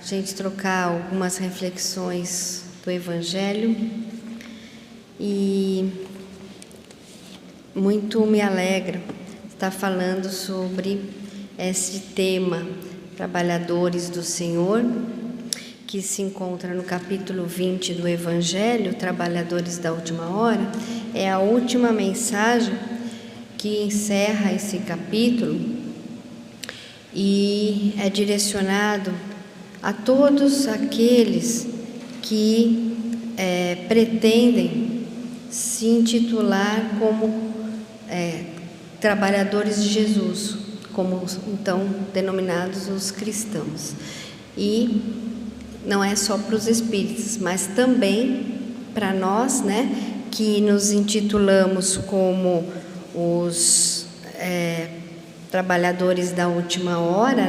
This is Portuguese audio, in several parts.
gente trocar algumas reflexões do Evangelho e muito me alegra estar falando sobre esse tema, trabalhadores do Senhor, que se encontra no capítulo 20 do Evangelho, Trabalhadores da Última Hora. É a última mensagem que encerra esse capítulo e é direcionado a todos aqueles que pretendem se intitular como trabalhadores de Jesus, como então denominados os cristãos. E não é só para os espíritas, mas também para nós, que nos intitulamos como os trabalhadores da última hora,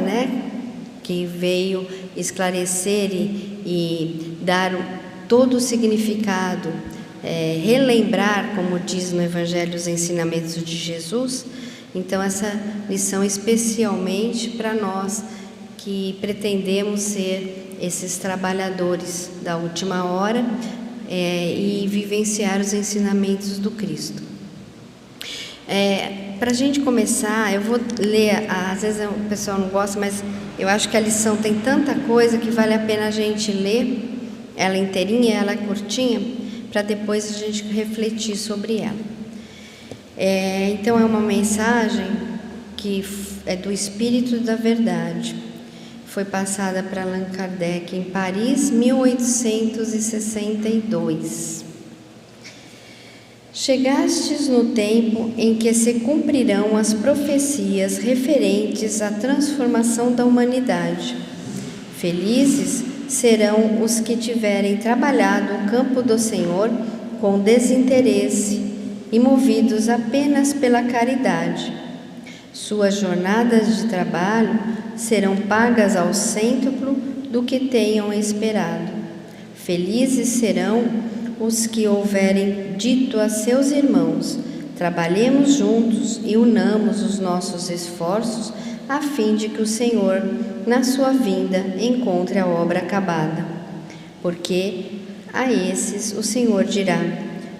que veio esclarecer e dar todo o significado, relembrar, como diz no Evangelho, os ensinamentos de Jesus. Então, essa lição especialmente para nós que pretendemos ser esses trabalhadores da última hora e vivenciar os ensinamentos do Cristo. Para a gente começar, eu vou ler, às vezes o pessoal não gosta, mas eu acho que a lição tem tanta coisa que vale a pena a gente ler ela inteirinha, ela curtinha, para depois a gente refletir sobre ela. Então é uma mensagem que é do Espírito da Verdade. Foi passada para Allan Kardec em Paris, 1862. Chegastes no tempo em que se cumprirão as profecias referentes à transformação da humanidade. Felizes serão os que tiverem trabalhado o campo do Senhor com desinteresse e movidos apenas pela caridade. Suas jornadas de trabalho serão pagas ao cêntuplo do que tenham esperado. Felizes serão os que houverem dito a seus irmãos: trabalhemos juntos e unamos os nossos esforços, a fim de que o Senhor, na sua vinda, encontre a obra acabada. Porque a esses o Senhor dirá: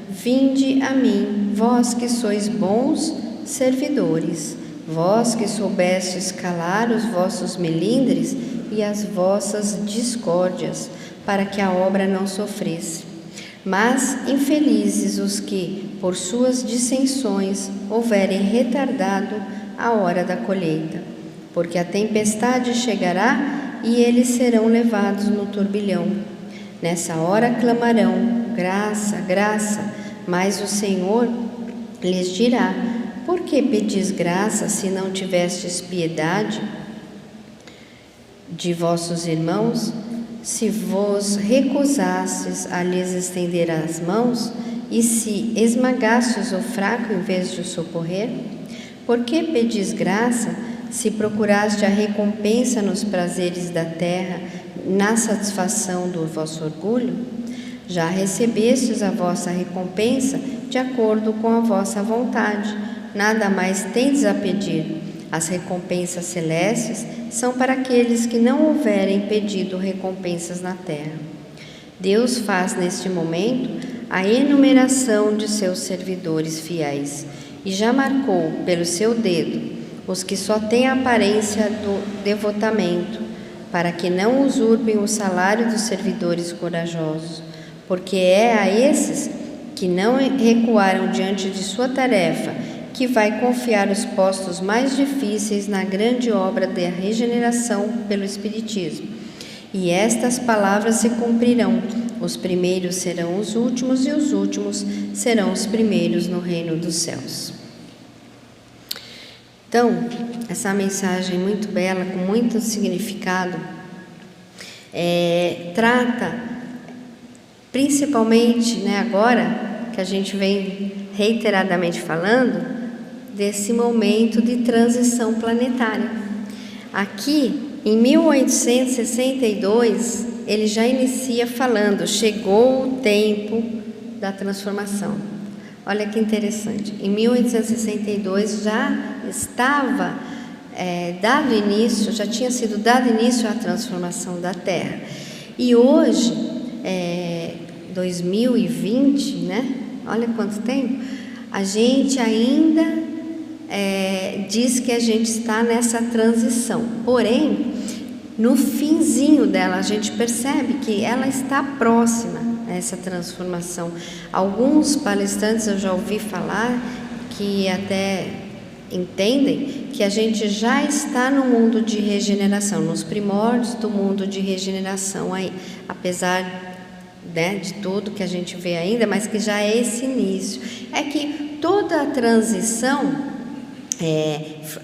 vinde a mim, vós que sois bons servidores, vós que soubestes calar os vossos melindres e as vossas discórdias, para que a obra não sofresse. Mas infelizes os que, por suas dissensões, houverem retardado a hora da colheita, porque a tempestade chegará e eles serão levados no turbilhão. Nessa hora clamarão: graça, graça, mas o Senhor lhes dirá: por que pedis graça se não tivestes piedade de vossos irmãos? Se vos recusastes a lhes estender as mãos, e se esmagastes o fraco em vez de o socorrer? Por que pedis graça, se procuraste a recompensa nos prazeres da terra, na satisfação do vosso orgulho? Já recebestes a vossa recompensa de acordo com a vossa vontade, nada mais tendes a pedir. As recompensas celestes são para aqueles que não houverem pedido recompensas na terra. Deus faz neste momento a enumeração de seus servidores fiéis e já marcou pelo seu dedo os que só têm a aparência do devotamento, para que não usurpem o salário dos servidores corajosos, porque é a esses que não recuaram diante de sua tarefa que vai confiar os postos mais difíceis na grande obra da regeneração pelo Espiritismo. E estas palavras se cumprirão: os primeiros serão os últimos e os últimos serão os primeiros no reino dos céus. Então, essa mensagem muito bela, com muito significado, trata principalmente, agora que a gente vem reiteradamente falando, desse momento de transição planetária. Aqui, em 1862, ele já inicia falando: chegou o tempo da transformação. Olha que interessante, em 1862 já estava dado início, já tinha sido dado início à transformação da Terra. E hoje, 2020, né? Olha quanto tempo, a gente ainda diz que a gente está nessa transição. Porém, no finzinho dela, a gente percebe que ela está próxima a essa transformação. Alguns palestrantes eu já ouvi falar que até entendem que a gente já está no mundo de regeneração, nos primórdios do mundo de regeneração, aí, apesar, né, de tudo que a gente vê ainda, mas que já é esse início. É que toda a transição,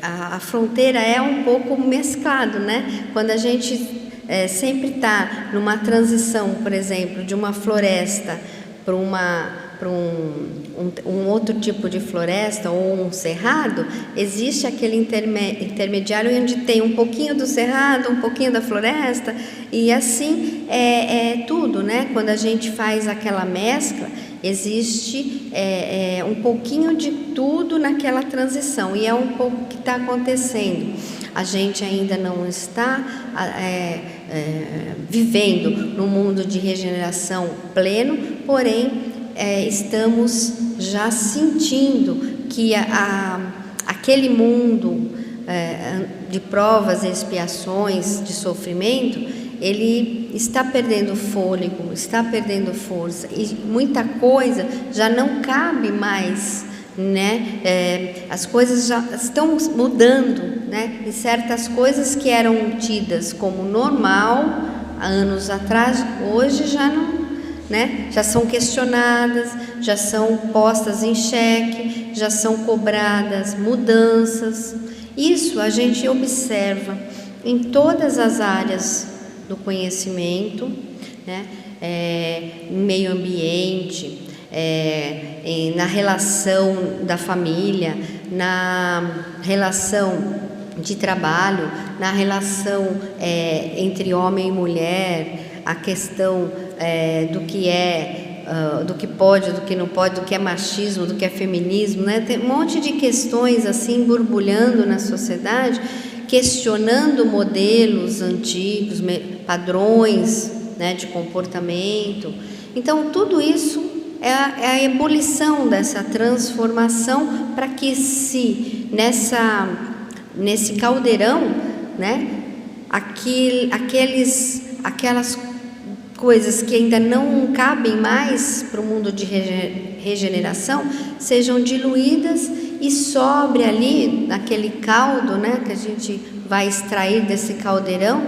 a fronteira é um pouco mesclado, né? Quando a gente sempre está numa transição, por exemplo, de uma floresta para um outro tipo de floresta ou um cerrado, existe aquele intermediário onde tem um pouquinho do cerrado, um pouquinho da floresta, e assim é tudo, né? Quando a gente faz aquela mescla, existe um pouquinho de tudo naquela transição, e é um pouco o que está acontecendo. A gente ainda não está vivendo no mundo de regeneração pleno, porém estamos já sentindo que aquele mundo de provas e expiações, de sofrimento, ele está perdendo fôlego, está perdendo força, e muita coisa já não cabe mais, né? As coisas já estão mudando, né? E certas coisas que eram tidas como normal há anos atrás, hoje já não, né? Já são questionadas, já são postas em xeque, já são cobradas mudanças. Isso a gente observa em todas as áreas do conhecimento, né? No meio ambiente, na relação da família, na relação de trabalho, na relação entre homem e mulher, a questão do que pode, do que não pode, do que é machismo, do que é feminismo, né? Tem um monte de questões assim borbulhando na sociedade, questionando modelos antigos, padrões, né, de comportamento. Então, tudo isso é a ebulição dessa transformação, para que nesse caldeirão, né, aquelas coisas que ainda não cabem mais para o mundo de regeneração sejam diluídas e sobre ali, naquele caldo, né, que a gente vai extrair desse caldeirão,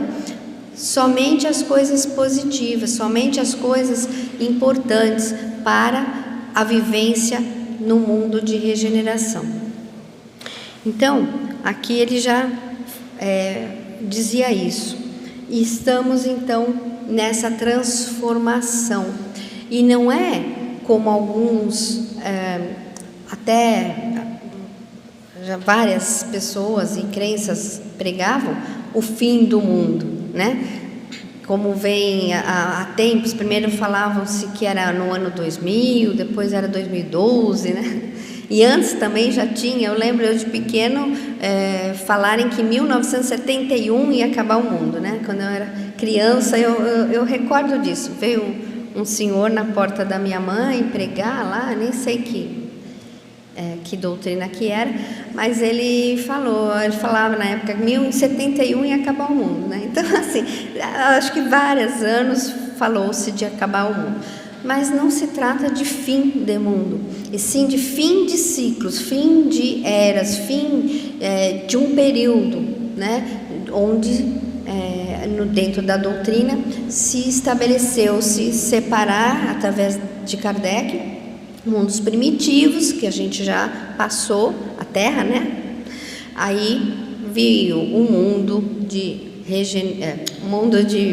somente as coisas positivas, somente as coisas importantes para a vivência no mundo de regeneração. Então, aqui ele já dizia isso. E estamos então nessa transformação. E não é como alguns, até já várias pessoas e crenças pregavam, o fim do mundo, né? Como vem há tempos, primeiro falavam-se que era no ano 2000, depois era 2012, né? E antes também já tinha, eu lembro eu de pequeno falarem que em 1971 ia acabar o mundo, né? Quando eu era criança, eu recordo disso. Veio um senhor na porta da minha mãe pregar lá, nem sei que doutrina que era, mas ele falava na época que 1971 ia acabar o mundo, né? Então, assim, acho que vários anos falou-se de acabar o mundo. Mas não se trata de fim de mundo, e sim de fim de ciclos, fim de eras, fim de um período, né, onde dentro da doutrina se estabeleceu se separar, através de Kardec, mundos primitivos, que a gente já passou, a Terra, né? Aí veio o mundo de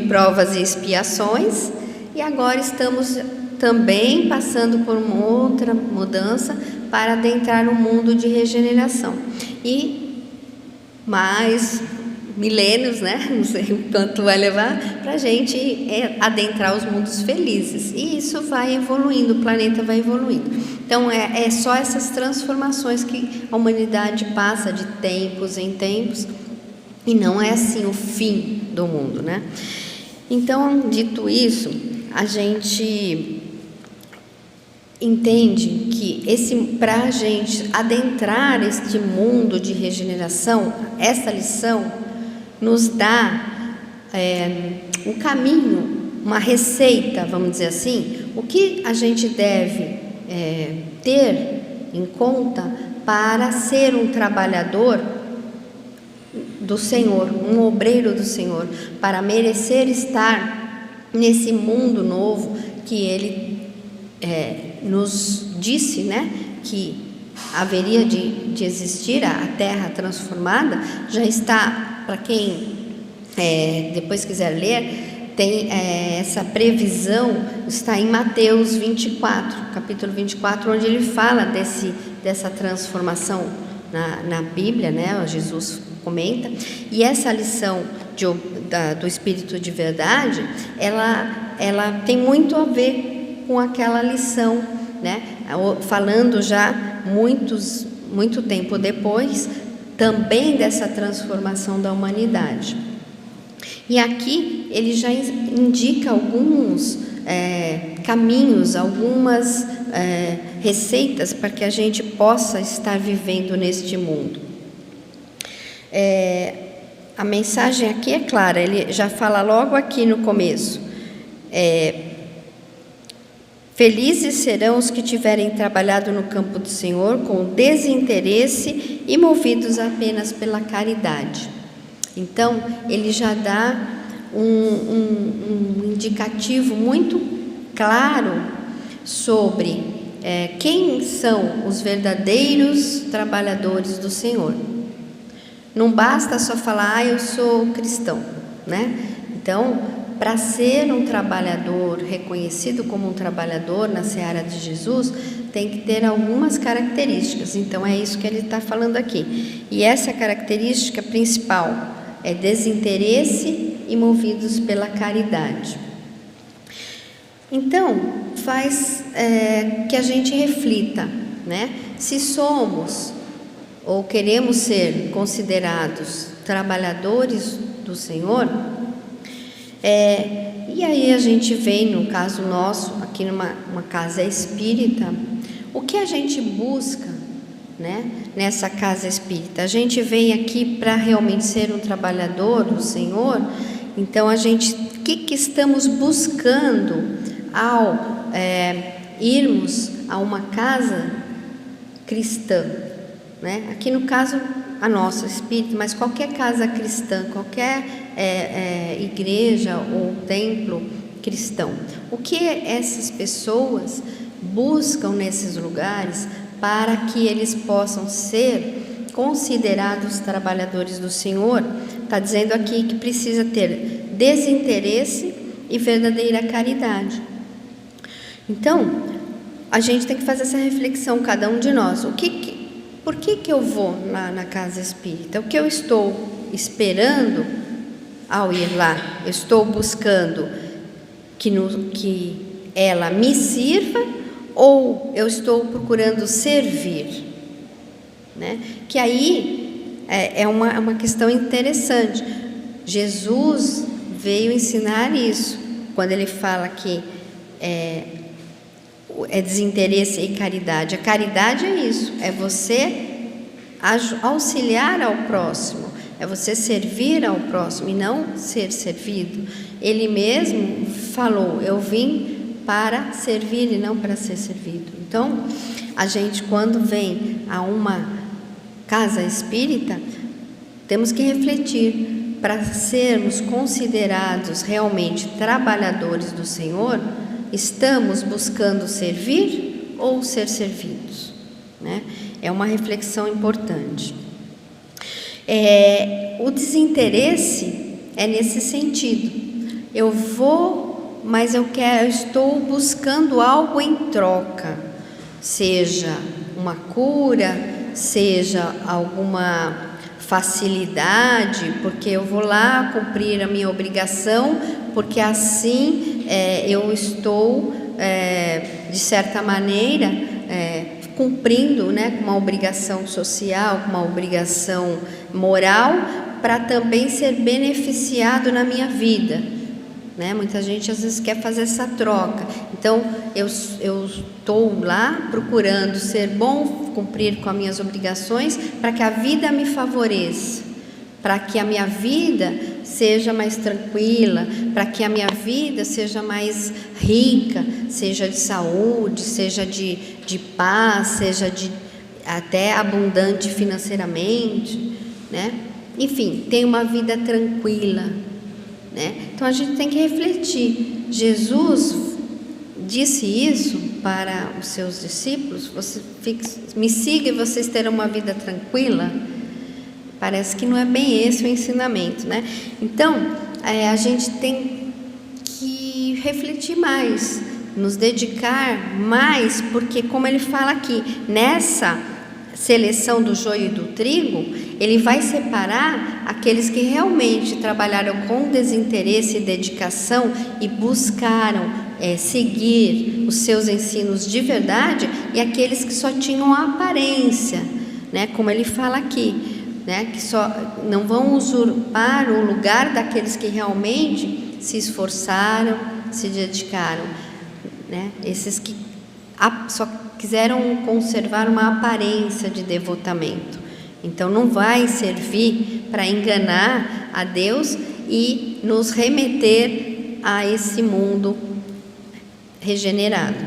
provas e expiações, e agora estamos também passando por uma outra mudança para adentrar no mundo de regeneração. E mais milênios, né? Não sei quanto vai levar para a gente adentrar os mundos felizes. E isso vai evoluindo, o planeta vai evoluindo. Então, é só essas transformações que a humanidade passa de tempos em tempos, E não é assim o fim do mundo, né? Então, dito isso, a gente entende que para a gente adentrar este mundo de regeneração, essa lição nos dá um caminho, uma receita, vamos dizer assim, o que a gente deve ter em conta para ser um trabalhador do Senhor, um obreiro do Senhor, para merecer estar nesse mundo novo que Ele nos disse, né, que haveria de existir, a terra transformada. Já está, para quem depois quiser ler, tem essa previsão, está em Mateus 24, capítulo 24, onde ele fala dessa transformação na Bíblia, né? Jesus comenta, e essa lição do Espírito de verdade, ela tem muito a ver com aquela lição, né? Falando já muito tempo depois, também dessa transformação da humanidade. E aqui ele já indica alguns caminhos, algumas receitas para que a gente possa estar vivendo neste mundo. A mensagem aqui é clara, ele já fala logo aqui no começo. Felizes serão os que tiverem trabalhado no campo do Senhor com desinteresse e movidos apenas pela caridade. Então, ele já dá um indicativo muito claro sobre quem são os verdadeiros trabalhadores do Senhor. Não basta só falar, eu sou cristão, né? Então, para ser um trabalhador, reconhecido como um trabalhador na seara de Jesus, tem que ter algumas características. Então, é isso que ele está falando aqui. E essa característica principal é desinteresse e movidos pela caridade. Então, faz que a gente reflita, né? Se somos ou queremos ser considerados trabalhadores do Senhor, e aí a gente vem, no caso nosso, aqui numa casa espírita, o que a gente busca, né, nessa casa espírita? A gente vem aqui para realmente ser um trabalhador do Senhor. Então o que estamos buscando ao irmos a uma casa cristã, né? Aqui no caso a nossa espírita, mas qualquer casa cristã, qualquer igreja ou templo cristão, o que essas pessoas buscam nesses lugares para que eles possam ser considerados trabalhadores do Senhor? Está dizendo aqui que precisa ter desinteresse e verdadeira caridade. Então, a gente tem que fazer essa reflexão, cada um de nós. Por que eu vou na casa espírita? O que eu estou esperando ao ir lá? Eu estou buscando que ela me sirva, ou eu estou procurando servir, né? Que aí é uma questão interessante. Jesus veio ensinar isso, quando ele fala que é desinteresse e caridade. A caridade é isso, é você auxiliar ao próximo, é você servir ao próximo e não ser servido. Ele mesmo falou, eu vim para servir e não para ser servido. Então, a gente, quando vem a uma casa espírita, temos que refletir, para sermos considerados realmente trabalhadores do Senhor, estamos buscando servir ou ser servidos, né? É uma reflexão importante. O desinteresse é nesse sentido. Eu vou, mas eu estou buscando algo em troca, seja uma cura, seja alguma facilidade, porque eu vou lá cumprir a minha obrigação, porque assim eu estou, de certa maneira, cumprindo, né, com uma obrigação social, com uma obrigação moral, para também ser beneficiado na minha vida, né? Muita gente às vezes quer fazer essa troca. Então eu estou lá procurando ser bom, cumprir com as minhas obrigações, para que a vida me favoreça, para que a minha vida seja mais tranquila, para que a minha vida seja mais rica, seja de saúde, seja de paz, seja até abundante financeiramente, né? Enfim, tem uma vida tranquila, né? Então a gente tem que refletir. Jesus disse isso para os seus discípulos: me siga e vocês terão uma vida tranquila. Parece que não é bem esse o ensinamento, né? Então a gente tem que refletir mais, nos dedicar mais, porque como ele fala aqui, nessa seleção do joio e do trigo, ele vai separar aqueles que realmente trabalharam com desinteresse e dedicação e buscaram seguir os seus ensinos de verdade, e aqueles que só tinham a aparência, né? Como ele fala aqui, né? Que só não vão usurpar o lugar daqueles que realmente se esforçaram, se dedicaram, né? Esses que só quiseram conservar uma aparência de devotamento. Então não vai servir para enganar a Deus e nos remeter a esse mundo regenerado.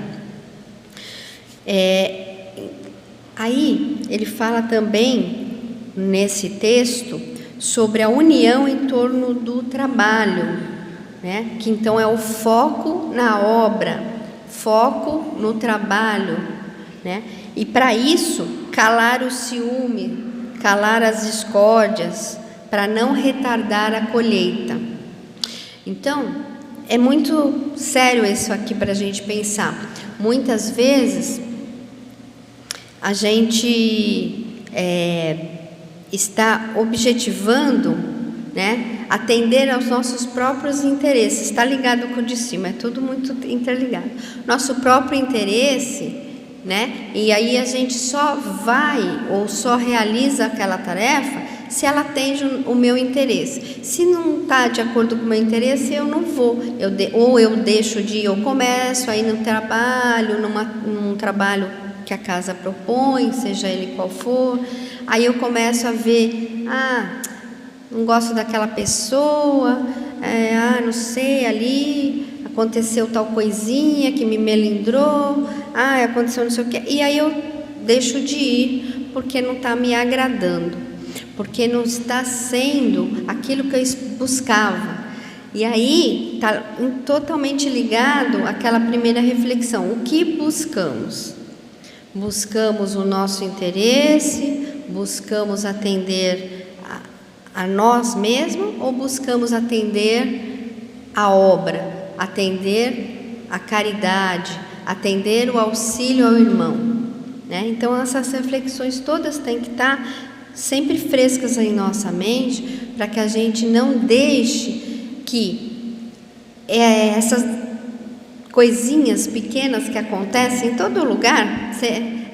Aí ele fala também nesse texto sobre a união em torno do trabalho, né? Que então é o foco na obra, foco no trabalho, né? E para isso, calar o ciúme, calar as discórdias, para não retardar a colheita. Então, é muito sério isso aqui para a gente pensar. Muitas vezes, a gente está objetivando, né, atender aos nossos próprios interesses. Está ligado com o de cima, é tudo muito interligado. Nosso próprio interesse, né? E aí a gente só vai ou só realiza aquela tarefa se ela atende o meu interesse. Se não está de acordo com o meu interesse, eu não vou. Ou eu deixo de ir, eu começo aí no trabalho, num trabalho que a casa propõe, seja ele qual for. Aí eu começo a ver, não gosto daquela pessoa, não sei, ali aconteceu tal coisinha que me melindrou, aconteceu não sei o quê, e aí eu deixo de ir, porque não está me agradando, porque não está sendo aquilo que eu buscava. E aí está totalmente ligado àquela primeira reflexão: o que buscamos? Buscamos o nosso interesse, buscamos atender a nós mesmos, ou buscamos atender a obra, atender a caridade, atender o auxílio ao irmão, né? Então essas reflexões todas têm que estar sempre frescas em nossa mente, para que a gente não deixe que essas coisinhas pequenas que acontecem em todo lugar,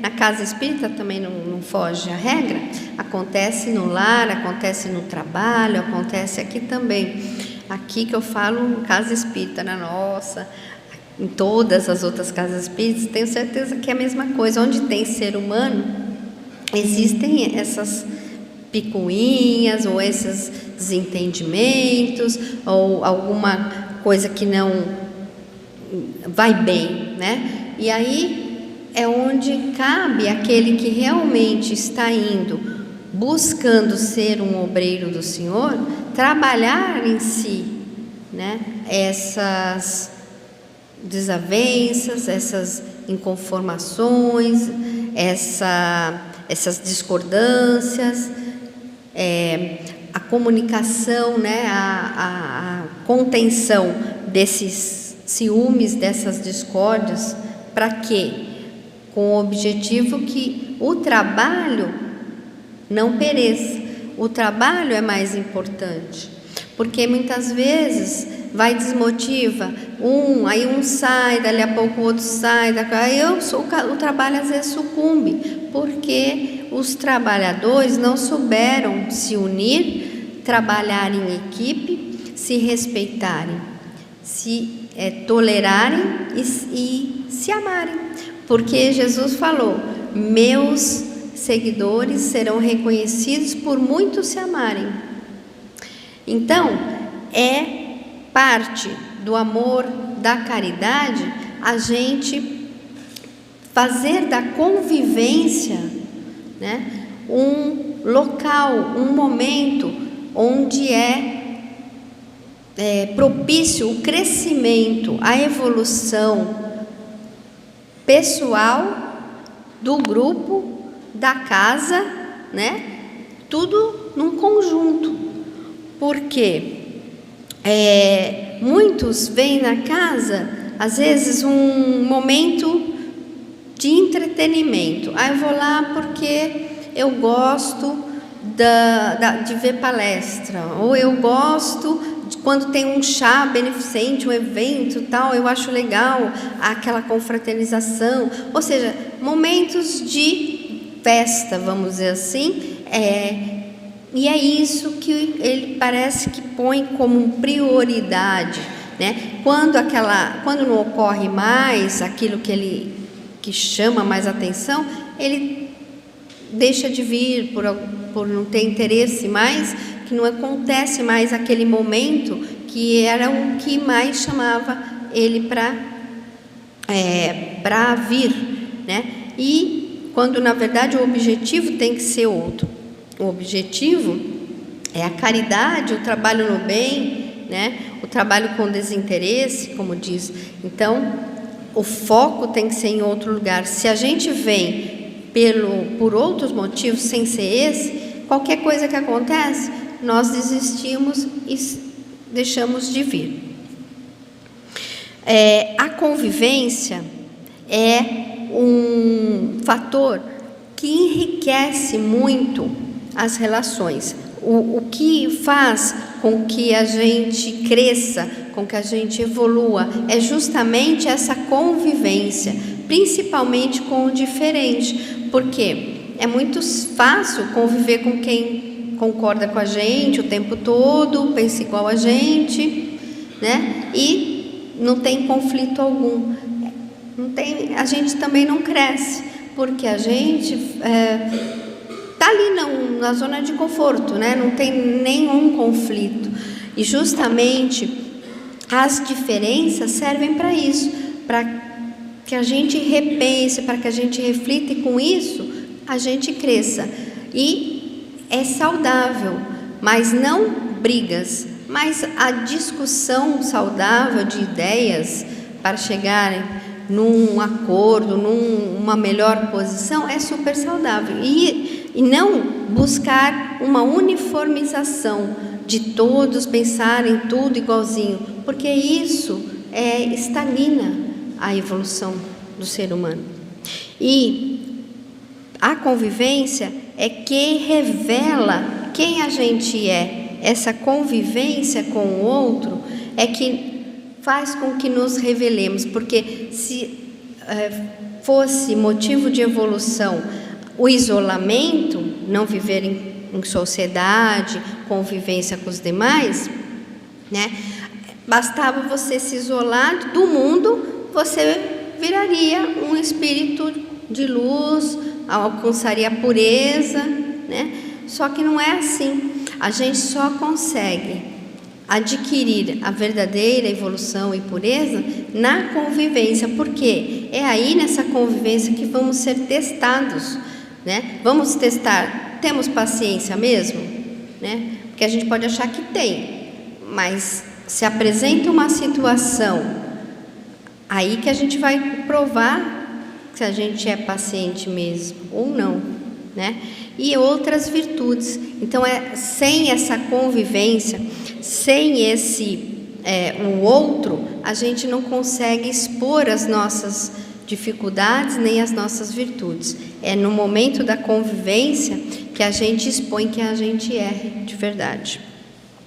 na casa espírita também não foge a regra, acontece no lar, acontece no trabalho, acontece aqui também. Aqui que eu falo, casa espírita, na nossa, em todas as outras casas espíritas, tenho certeza que é a mesma coisa. Onde tem ser humano, existem essas picuinhas, ou esses desentendimentos, ou alguma coisa que não vai bem, né? E aí é onde cabe aquele que realmente está indo, buscando ser um obreiro do Senhor, trabalhar em si, né? Essas desavenças, essas inconformações, essas discordâncias, a comunicação, né? A contenção desses ciúmes, dessas discórdias. Para quê? Com o objetivo que o trabalho não pereça. O trabalho é mais importante, porque muitas vezes vai desmotiva aí um sai, dali a pouco o outro sai, aí o trabalho às vezes sucumbe, porque os trabalhadores não souberam se unir trabalhar em equipe, se respeitarem, se tolerarem e se amarem. Porque Jesus falou: meus seguidores serão reconhecidos por muitos se amarem. Então, é parte do amor, da caridade, a gente fazer da convivência, né, um local, um momento onde é propício o crescimento, a evolução pessoal, do grupo, da casa, né? Tudo num conjunto. Porque muitos vêm na casa, às vezes, um momento de entretenimento. Eu vou lá porque eu gosto de ver palestra, ou eu gosto quando tem um chá beneficente, um evento tal, eu acho legal aquela confraternização, ou seja, momentos de festa, vamos dizer assim, e é isso que ele parece que põe como prioridade, né? Quando não ocorre mais aquilo que chama mais atenção, ele deixa de vir por não ter interesse mais, que não acontece mais aquele momento que era o que mais chamava ele para vir, né? E quando na verdade o objetivo tem que ser outro. O objetivo é a caridade, o trabalho no bem, né? O trabalho com desinteresse, como diz. Então, o foco tem que ser em outro lugar. Se a gente vem por outros motivos, sem ser esse, qualquer coisa que acontece, nós desistimos e deixamos de vir. A convivência é um fator que enriquece muito as relações. O que faz com que a gente cresça, com que a gente evolua, é justamente essa convivência, principalmente com o diferente, porque é muito fácil conviver com quem concorda com a gente o tempo todo, pensa igual a gente, né? E não tem conflito algum. A gente também não cresce, porque a gente está ali na zona de conforto, né? Não tem nenhum conflito. E justamente as diferenças servem para isso, para que a gente repense, para que a gente reflita e com isso a gente cresça. E é saudável, mas não brigas, mas a discussão saudável de ideias para chegarem num acordo, numa melhor posição, é super saudável. E não buscar uma uniformização de todos pensarem tudo igualzinho, porque isso estagna a evolução do ser humano. E a convivência é que revela quem a gente é. Essa convivência com o outro é que faz com que nos revelemos, porque se fosse motivo de evolução o isolamento, não viver em sociedade, convivência com os demais, né? Bastava você se isolar do mundo, você viraria um espírito de luz, alcançaria a pureza, né? Só que não é assim. A gente só consegue adquirir a verdadeira evolução e pureza na convivência, porque é aí nessa convivência que vamos ser testados, né? Vamos testar, temos paciência mesmo, né? Porque a gente pode achar que tem, mas se apresenta uma situação, aí que a gente vai provar se a gente é paciente mesmo ou não, né? E outras virtudes. Então, sem essa convivência, sem o outro, a gente não consegue expor as nossas dificuldades nem as nossas virtudes. É no momento da convivência que a gente expõe que a gente é de verdade.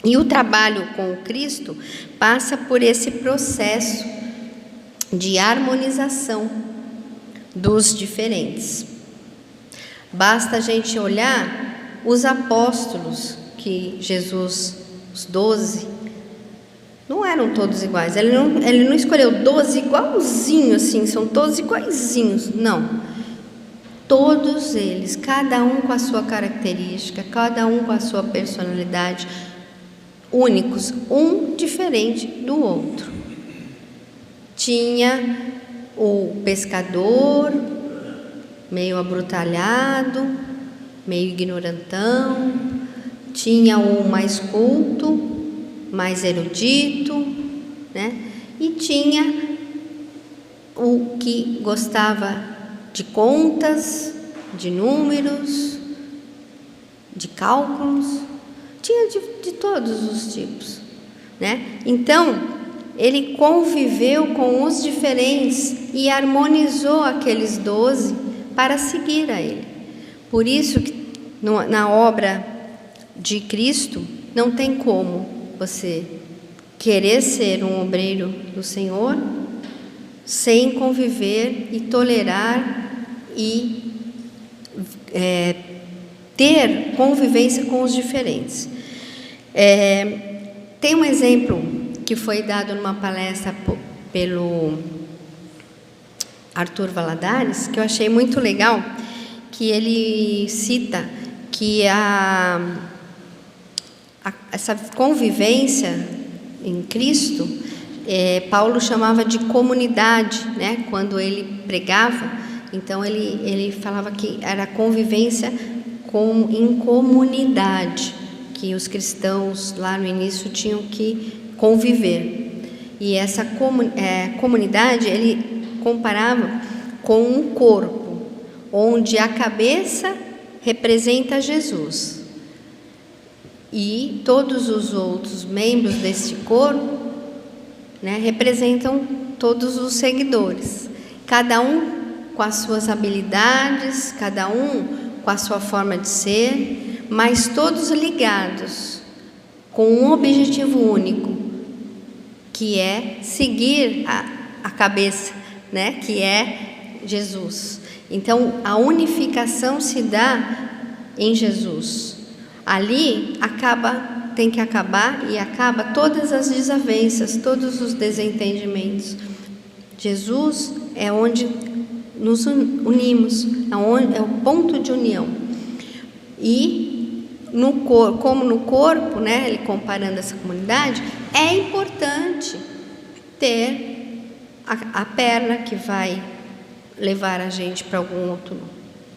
E o trabalho com o Cristo passa por esse processo de harmonização dos diferentes. Basta a gente olhar os apóstolos, que Jesus, os 12, não eram todos iguais. Ele não escolheu 12 igualzinhos, assim, são todos iguaizinhos. Não. Todos eles, cada um com a sua característica, cada um com a sua personalidade, únicos, um diferente do outro. Tinha o pescador, meio abrutalhado, meio ignorantão, tinha o mais culto, mais erudito, né? E tinha o que gostava de contas, de números, de cálculos, tinha de todos os tipos, né? Então, ele conviveu com os diferentes e harmonizou aqueles 12 para seguir a ele. Por isso que na obra de Cristo não tem como você querer ser um obreiro do Senhor sem conviver e tolerar e ter convivência com os diferentes. Tem um exemplo que foi dado numa palestra pelo Arthur Valadares, que eu achei muito legal, que ele cita que essa convivência em Cristo, Paulo chamava de comunidade, né? Quando ele pregava, então ele falava que era convivência em comunidade, que os cristãos lá no início tinham que conviver. E essa comunidade ele comparava com um corpo, onde a cabeça representa Jesus e todos os outros membros deste corpo, né, representam todos os seguidores, cada um com as suas habilidades, cada um com a sua forma de ser, mas todos ligados com um objetivo único, que é seguir a cabeça, né, que é Jesus. Então, a unificação se dá em Jesus. Ali tem que acabar e acaba todas as desavenças, todos os desentendimentos. Jesus é onde nos unimos, é o ponto de união. E como no corpo, né, ele comparando essa comunidade, é importante ter a perna que vai levar a gente para algum outro,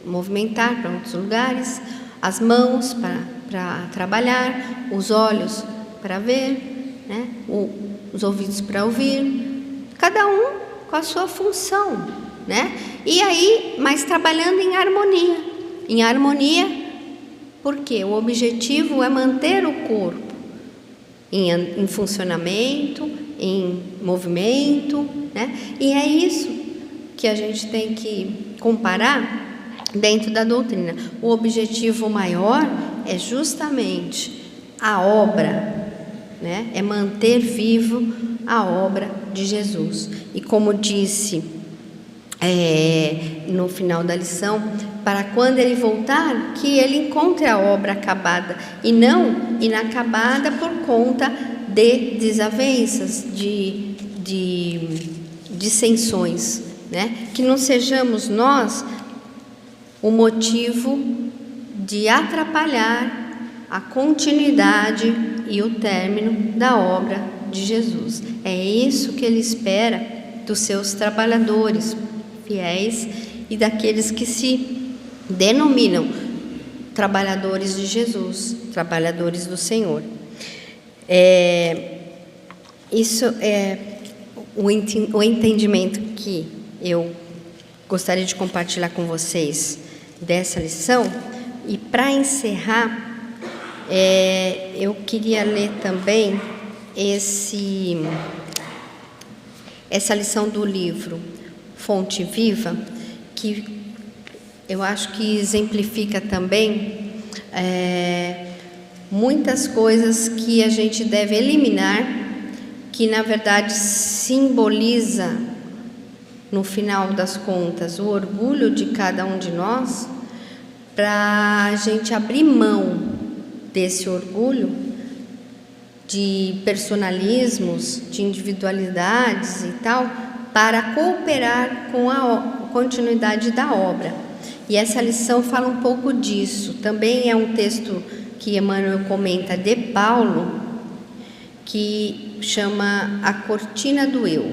movimentar para outros lugares, as mãos para trabalhar, os olhos para ver, né? Os ouvidos para ouvir, cada um com a sua função, né? E aí, mas trabalhando em harmonia, porque o objetivo é manter o corpo em funcionamento, em movimento, né? E é isso que a gente tem que comparar dentro da doutrina. O objetivo maior é justamente a obra, né? É manter vivo a obra de Jesus. E como disse no final da lição, para quando ele voltar, que ele encontre a obra acabada e não inacabada por conta de desavenças, de dissensões, né? Que não sejamos nós o motivo de atrapalhar a continuidade e o término da obra de Jesus. É isso que ele espera dos seus trabalhadores fiéis e daqueles que se denominam trabalhadores de Jesus, trabalhadores do Senhor. Isso é o entendimento que eu gostaria de compartilhar com vocês dessa lição. E para encerrar, eu queria ler também essa lição do livro Fonte Viva, que eu acho que exemplifica também muitas coisas que a gente deve eliminar, que na verdade simboliza, no final das contas, o orgulho de cada um de nós, para a gente abrir mão desse orgulho, de personalismos, de individualidades e tal, para cooperar com a continuidade da obra. E essa lição fala um pouco disso. Também é um texto que Emmanuel comenta de Paulo, que chama A Cortina do Eu.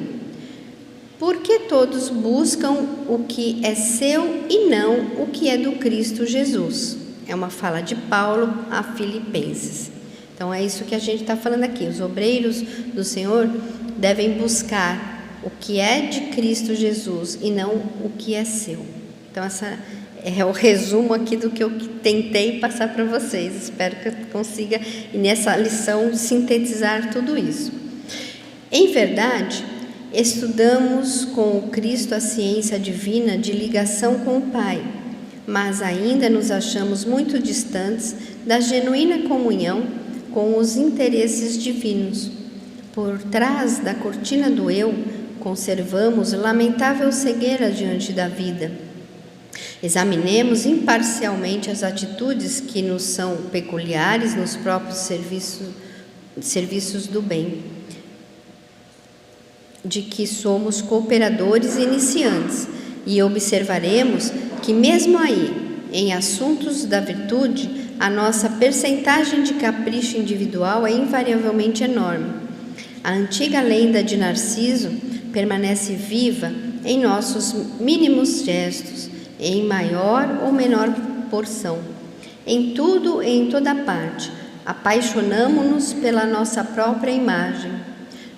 Porque todos buscam o que é seu e não o que é do Cristo Jesus. É uma fala de Paulo a Filipenses. Então é isso que a gente está falando aqui. Os obreiros do Senhor devem buscar o que é de Cristo Jesus e não o que é seu. Então essa é o resumo aqui do que eu tentei passar para vocês. Espero que eu consiga, nessa lição, sintetizar tudo isso. Em verdade, estudamos com o Cristo a ciência divina de ligação com o Pai, mas ainda nos achamos muito distantes da genuína comunhão com os interesses divinos. Por trás da cortina do eu, conservamos lamentável cegueira diante da vida. Examinemos imparcialmente as atitudes que nos são peculiares nos próprios serviços do bem, de que somos cooperadores e iniciantes, e observaremos que mesmo aí, em assuntos da virtude, a nossa percentagem de capricho individual é invariavelmente enorme. A antiga lenda de Narciso permanece viva em nossos mínimos gestos, em maior ou menor porção. Em tudo e em toda parte, apaixonamo-nos pela nossa própria imagem.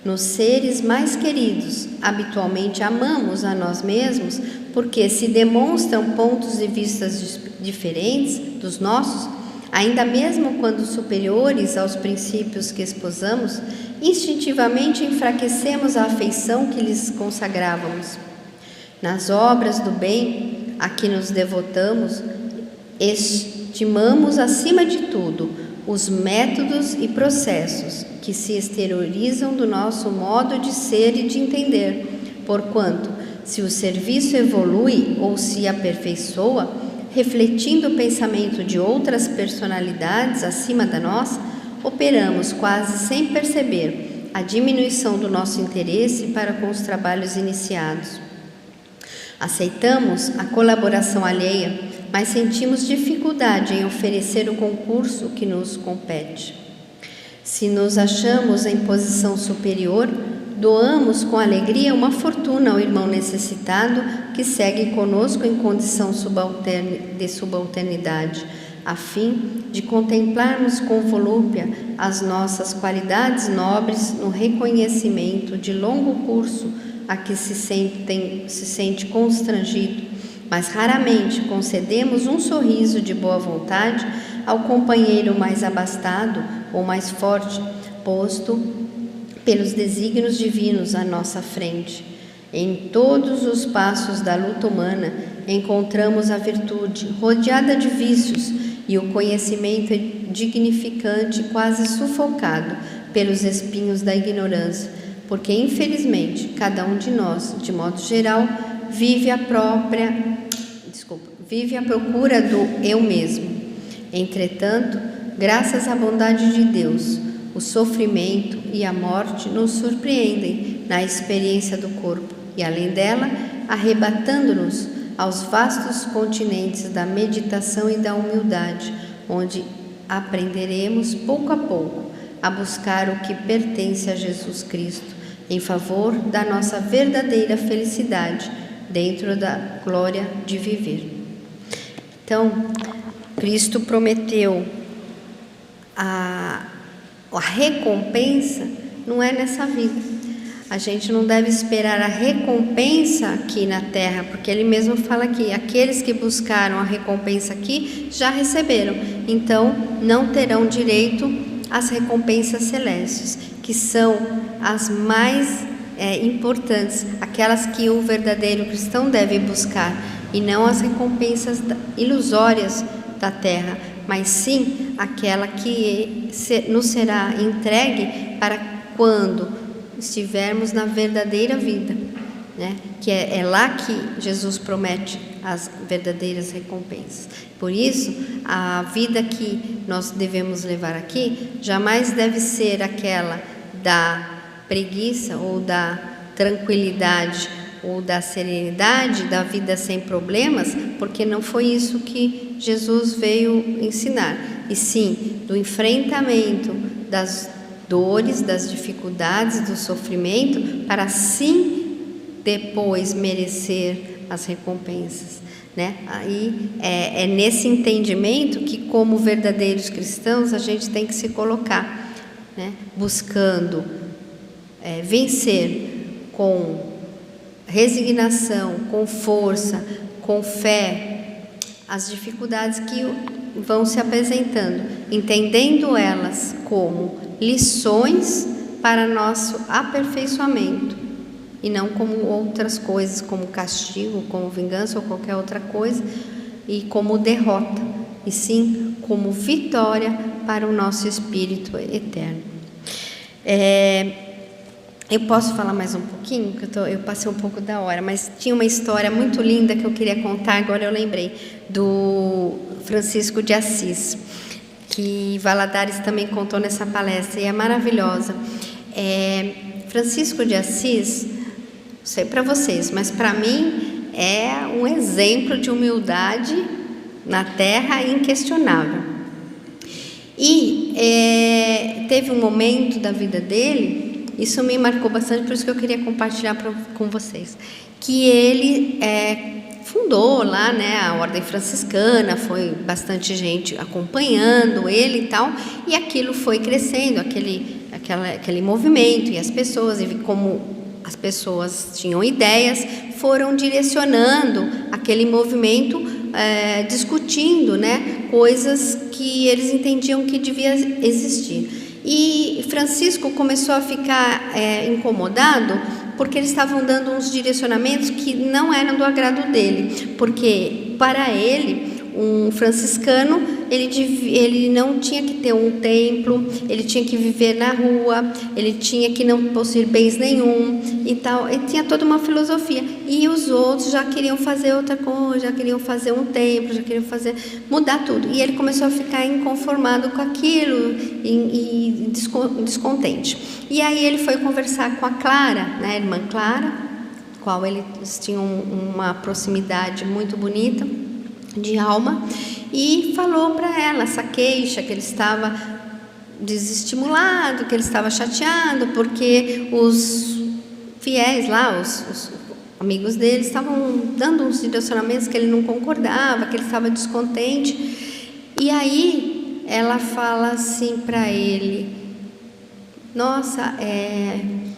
Nos seres mais queridos, habitualmente amamos a nós mesmos, porque se demonstram pontos de vista diferentes dos nossos, ainda mesmo quando superiores aos princípios que esposamos, instintivamente enfraquecemos a afeição que lhes consagrávamos. Nas obras do bem a que nos devotamos, estimamos acima de tudo os métodos e processos que se exteriorizam do nosso modo de ser e de entender, porquanto, se o serviço evolui ou se aperfeiçoa, refletindo o pensamento de outras personalidades acima da nossa, operamos quase sem perceber a diminuição do nosso interesse para com os trabalhos iniciados. Aceitamos a colaboração alheia, mas sentimos dificuldade em oferecer o concurso que nos compete. Se nos achamos em posição superior, doamos com alegria uma fortuna ao irmão necessitado que segue conosco em condição de subalternidade, a fim de contemplarmos com volúpia as nossas qualidades nobres no reconhecimento de longo curso a que se sente constrangido, mas raramente concedemos um sorriso de boa vontade ao companheiro mais abastado ou mais forte, posto pelos desígnios divinos à nossa frente. Em todos os passos da luta humana encontramos a virtude rodeada de vícios e o conhecimento dignificante quase sufocado pelos espinhos da ignorância, porque infelizmente cada um de nós, de modo geral, vive à procura do eu mesmo. Entretanto, graças à bondade de Deus, o sofrimento e a morte nos surpreendem na experiência do corpo e, além dela, arrebatando-nos aos vastos continentes da meditação e da humildade, onde aprenderemos pouco a pouco a buscar o que pertence a Jesus Cristo, em favor da nossa verdadeira felicidade dentro da glória de viver. Então, Cristo prometeu a recompensa não é nessa vida. A gente não deve esperar a recompensa aqui na terra, porque ele mesmo fala aqui, aqueles que buscaram a recompensa aqui já receberam, então não terão direito às recompensas celestes, que são as mais importantes, aquelas que o verdadeiro cristão deve buscar, e não as recompensas ilusórias da terra, mas sim aquela que nos será entregue para quando estivermos na verdadeira vida, né? Que é lá que Jesus promete as verdadeiras recompensas. Por isso, a vida que nós devemos levar aqui jamais deve ser aquela da preguiça ou da tranquilidade ou da serenidade, da vida sem problemas, porque não foi isso que Jesus veio ensinar, e sim do enfrentamento das dores, das dificuldades, do sofrimento, para assim depois merecer as recompensas, né? Aí é nesse entendimento que, como verdadeiros cristãos, a gente tem que se colocar, né? Buscando vencer com resignação, com força, com fé, as dificuldades que vão se apresentando, entendendo elas como lições para nosso aperfeiçoamento e não como outras coisas, como castigo, como vingança ou qualquer outra coisa, e como derrota, e sim como vitória para o nosso espírito eterno. Eu posso falar mais um pouquinho? Eu passei um pouco da hora, mas tinha uma história muito linda que eu queria contar, agora eu lembrei, do Francisco de Assis, que Valadares também contou nessa palestra, e é maravilhosa. Francisco de Assis, não sei para vocês, mas para mim é um exemplo de humildade na terra inquestionável. E teve um momento da vida dele, isso me marcou bastante, por isso que eu queria compartilhar com vocês, que ele fundou lá, né, a Ordem Franciscana, foi bastante gente acompanhando ele e tal, e aquilo foi crescendo, aquele movimento, e as pessoas, e como as pessoas tinham ideias, foram direcionando aquele movimento, discutindo, né, coisas que eles entendiam que devia existir. E Francisco começou a ficar incomodado, porque eles estavam dando uns direcionamentos que não eram do agrado dele, porque para ele, um franciscano, ele não tinha que ter um templo, ele tinha que viver na rua, ele tinha que não possuir bens nenhum e tal, ele tinha toda uma filosofia, e os outros já queriam fazer outra coisa, já queriam fazer um templo, já queriam mudar tudo, e ele começou a ficar inconformado com aquilo e descontente. E aí ele foi conversar com a Clara, né, a irmã Clara, qual eles tinham uma proximidade muito bonita de alma, e falou para ela essa queixa, que ele estava desestimulado, que ele estava chateado, porque os fiéis lá, os amigos dele, estavam dando uns direcionamentos que ele não concordava, que ele estava descontente. E aí ela fala assim para ele: nossa,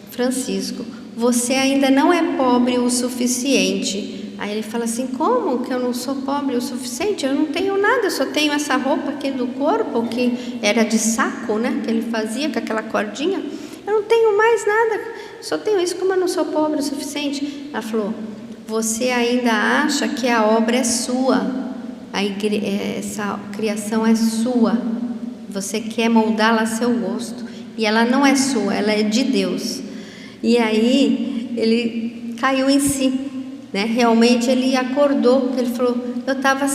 Francisco, você ainda não é pobre o suficiente. Aí ele fala assim: como que eu não sou pobre o suficiente? Eu não tenho nada, eu só tenho essa roupa aqui do corpo, que era de saco, né, que ele fazia com aquela cordinha. Eu não tenho mais nada, só tenho isso, como eu não sou pobre o suficiente? Ela falou: você ainda acha que a obra é sua, essa criação é sua, você quer moldá-la a seu gosto, e ela não é sua, ela é de Deus. E aí ele caiu em si, né? Realmente ele acordou, ele falou: eu estava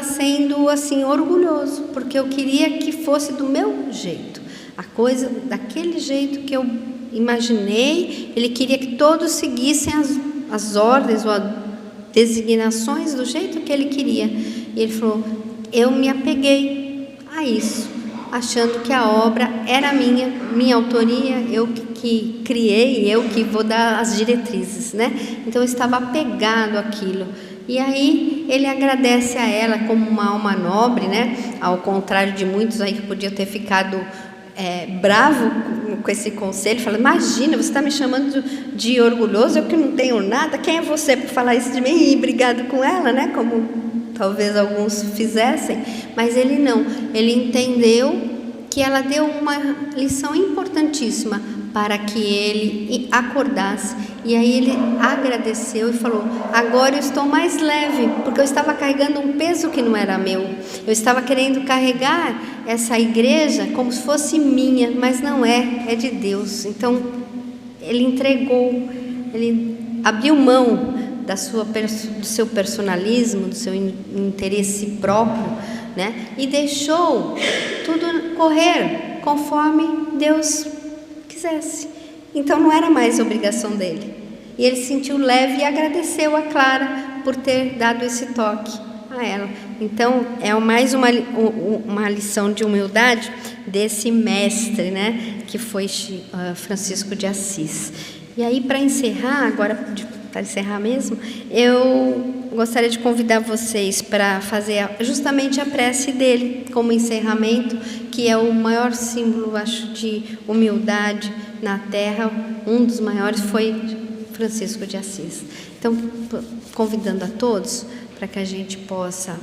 sendo assim orgulhoso, porque eu queria que fosse do meu jeito, a coisa daquele jeito que eu imaginei. Ele queria que todos seguissem as ordens ou as designações do jeito que ele queria. E ele falou: eu me apeguei a isso, achando que a obra era minha autoria, eu que criei, eu que vou dar as diretrizes, né? Então eu estava apegado àquilo. E aí ele agradece a ela como uma alma nobre, né? Ao contrário de muitos aí que podiam ter ficado bravo com esse conselho, falando: imagina, você está me chamando de orgulhoso, eu que não tenho nada, quem é você para falar isso de mim? E brigado com ela, né? Como talvez alguns fizessem. Mas ele não, ele entendeu que ela deu uma lição importantíssima para que ele acordasse. E aí ele agradeceu e falou: agora eu estou mais leve, porque eu estava carregando um peso que não era meu. Eu estava querendo carregar essa igreja como se fosse minha, mas não é de Deus. Então ele entregou, ele abriu mão do seu personalismo, do seu interesse próprio, né? E deixou tudo correr conforme Deus quisesse. Então não era mais obrigação dele. E ele se sentiu leve e agradeceu a Clara por ter dado esse toque a ela. Então é mais uma lição de humildade desse mestre, né, que foi Francisco de Assis. E aí, para encerrar, para encerrar mesmo, eu gostaria de convidar vocês para fazer justamente a prece dele como encerramento, que é o maior símbolo, acho, de humildade na Terra. Um dos maiores foi Francisco de Assis. Então, convidando a todos para que a gente possa